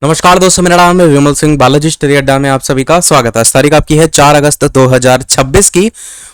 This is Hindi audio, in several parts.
नमस्कार दोस्तों, मेरा नाम है विमल सिंह। बालाजी स्टडी अड्डा में आप सभी का स्वागत है। तारीख आपकी है 4 अगस्त 2026 की।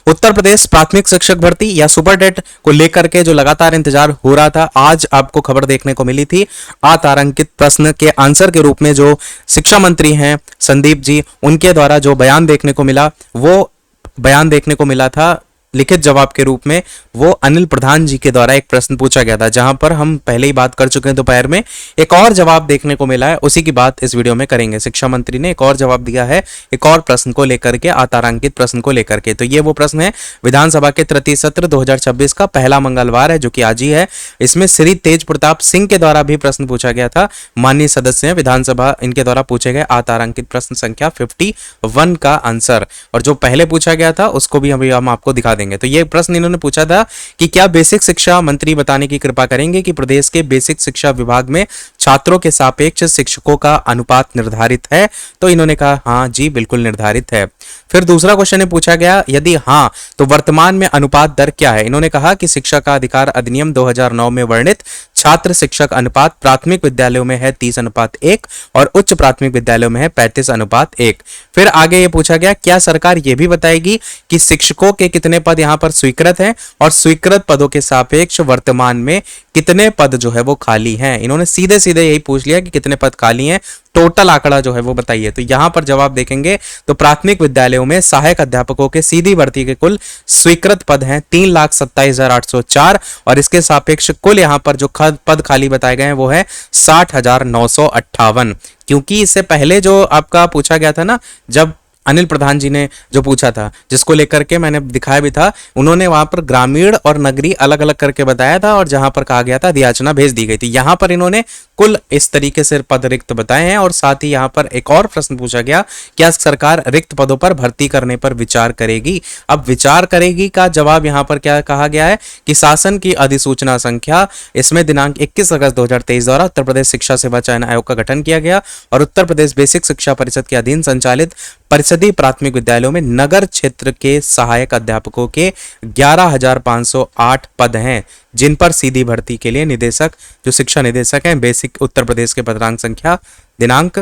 उत्तर प्रदेश प्राथमिक शिक्षक भर्ती या सुपर टेट को लेकर के जो लगातार इंतजार हो रहा था, आज आपको खबर देखने को मिली थी। अतारांकित प्रश्न के आंसर के रूप में जो शिक्षा मंत्री हैं संदीप जी, उनके द्वारा जो बयान देखने को मिला, वो बयान देखने को मिला था लिखित जवाब के रूप में। वो अनिल प्रधान जी के द्वारा एक प्रश्न पूछा गया था, जहां पर हम पहले ही बात कर चुके हैं दोपहर में। एक और जवाब देखने को मिला है, उसी की बात इस वीडियो में करेंगे। शिक्षा मंत्री ने एक और जवाब दिया है, एक और प्रश्न को लेकर के, अतारांकित प्रश्न को लेकर के। तो ये वो प्रश्न है विधानसभा के तृतीय सत्र 2026 का पहला मंगलवार है, जो कि आज ही है। इसमें श्री तेज प्रताप सिंह के द्वारा भी प्रश्न पूछा गया था। माननीय सदस्य विधानसभा, इनके द्वारा पूछे गए अतारांकित प्रश्न संख्या 51 का आंसर, और जो पहले पूछा गया था उसको भी अभी हम आपको दिखा देंगे। तो ये प्रश्न इन्होंने पूछा था कि क्या बेसिक शिक्षा मंत्री बताने की कृपा करेंगे कि प्रदेश के बेसिक शिक्षा विभाग में छात्रों के सापेक्ष शिक्षकों का अनुपात निर्धारित है? तो इन्होंने कहा हाँ जी, बिल्कुल निर्धारित है। फिर दूसरा क्वेश्चन पूछा गया, यदि हाँ तो वर्तमान में अनुपात दर क्या है? इन्होंने कहा कि शिक्षा का अधिकार अधिनियम 2009 में वर्णित छात्र शिक्षक अनुपात प्राथमिक विद्यालयों में है 30:1 और उच्च प्राथमिक विद्यालयों में है 35:1। फिर आगे ये पूछा गया, क्या सरकार ये भी बताएगी कि शिक्षकों के कितने पद यहाँ पर स्वीकृत हैं और स्वीकृत पदों के सापेक्ष वर्तमान में कितने पद जो है वो खाली हैं? इन्होंने सीधे सीधे यही पूछ लिया कि कितने पद खाली हैं, टोटल आंकड़ा जो है वो बताइए। तो यहां पर जवाब देखेंगे तो प्राथमिक विद्यालयों में सहायक अध्यापकों के सीधी भर्ती के कुल स्वीकृत पद हैं 3,27,804 और इसके सापेक्ष कुल यहां पर जो पद खाली बताए गए हैं वो है 60,958। क्योंकि इससे पहले जो आपका पूछा गया था ना, जब अनिल प्रधान जी ने जो पूछा था, जिसको लेकर के मैंने दिखाया भी था, उन्होंने वहां पर ग्रामीण और नगरीय अलग अलग करके बताया था और जहां पर कहा गया था अधियाचना भेज दी गई थी। यहां पर इन्होंने कुल इस तरीके से पद रिक्त बताए हैं। और साथ ही यहां पर एक और प्रश्न पूछा गया, क्या सरकार रिक्त पदों पर भर्ती करने पर विचार करेगी? अब विचार करेगी का जवाब यहां पर क्या कहा गया है कि शासन की अधिसूचना संख्या, इसमें दिनांक 21 अगस्त 2023 द्वारा उत्तर प्रदेश शिक्षा सेवा चयन आयोग का गठन किया गया और उत्तर प्रदेश बेसिक शिक्षा परिषद के अधीन संचालित परिषदीय प्राथमिक विद्यालयों में नगर क्षेत्र के सहायक अध्यापकों के 11,508 पद हैं, जिन पर सीधी भर्ती के लिए निदेशक, जो शिक्षा निदेशक हैं बेसिक उत्तर प्रदेश के पत्रांक संख्या दिनांक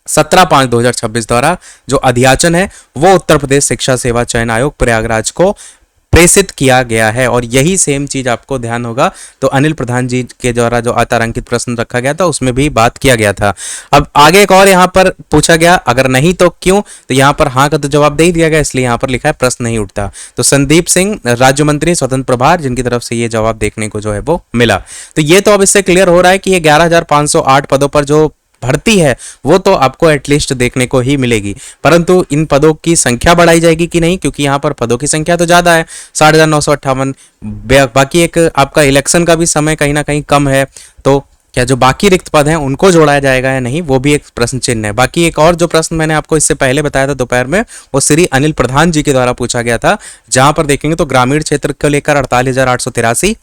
17/5/2026 द्वारा जो अधियाचन है वो उत्तर प्रदेश शिक्षा सेवा चयन आयोग प्रयागराज को प्रेषित किया गया है। और यही सेम चीज आपको ध्यान होगा, तो अनिल प्रधान जी के द्वारा जो अतारांकित प्रश्न रखा गया था उसमें भी बात किया गया था। अब आगे एक और यहाँ पर पूछा गया, अगर नहीं तो क्यों? तो यहाँ पर हाँ का तो जवाब दे ही दिया गया, इसलिए यहाँ पर लिखा है प्रश्न नहीं उठता। तो संदीप सिंह राज्य मंत्री स्वतंत्र प्रभार, जिनकी तरफ से ये जवाब देखने को जो है वो मिला। तो ये तो अब इससे क्लियर हो रहा है कि ये 11,508 पदों पर जो भर्ती है वो तो आपको एटलीस्ट देखने को ही मिलेगी, परंतु इन पदों की संख्या बढ़ाई जाएगी कि नहीं, क्योंकि यहाँ पर पदों की संख्या तो ज्यादा है 60,958। बाकी एक आपका इलेक्शन का भी समय कहीं ना कहीं कम है, तो क्या जो बाकी रिक्त पद हैं उनको जोड़ा जाएगा या नहीं, वो भी एक प्रश्न चिन्ह है। बाकी एक और जो प्रश्न मैंने आपको इससे पहले बताया था दोपहर में, वो श्री अनिल प्रधान जी के द्वारा पूछा गया था, जहां पर देखेंगे तो ग्रामीण क्षेत्र को लेकर 48,883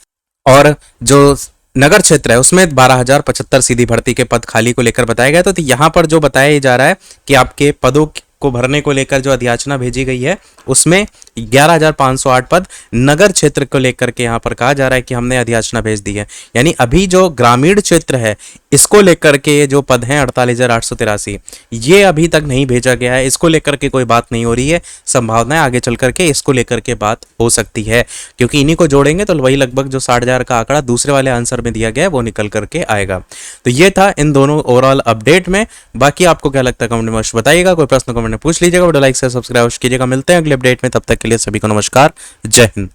और जो नगर क्षेत्र है उसमें 12,075 सीधी भर्ती के पद खाली को लेकर बताया गया। तो यहाँ पर जो बताया जा रहा है कि आपके पदों को भरने को लेकर जो अधियाचना भेजी गई है उसमें 11,508 पद नगर क्षेत्र को लेकर के यहाँ पर कहा जा रहा है कि हमने अधियाचना भेज दी है। यानी अभी जो ग्रामीण क्षेत्र है इसको लेकर के जो पद हैं 48,883, ये अभी तक नहीं भेजा गया है, इसको लेकर के कोई बात नहीं हो रही है। संभावना है आगे चल करके इसको लेकर के बात हो सकती है, क्योंकि इन्हीं को जोड़ेंगे तो वही लगभग जो 60,000 का आंकड़ा दूसरे वाले आंसर में दिया गया है वो निकल करके आएगा। तो ये था इन दोनों ओवरऑल अपडेट में। बाकी आपको क्या लगता है कमेंट में बताइएगा, कोई प्रश्न कमेंट में पूछ लीजिएगा, वीडियो लाइक से सब्सक्राइब कीजिएगा। मिलते हैं अगले अपडेट में, तब तक के लिए सभी को नमस्कार, जय हिंद।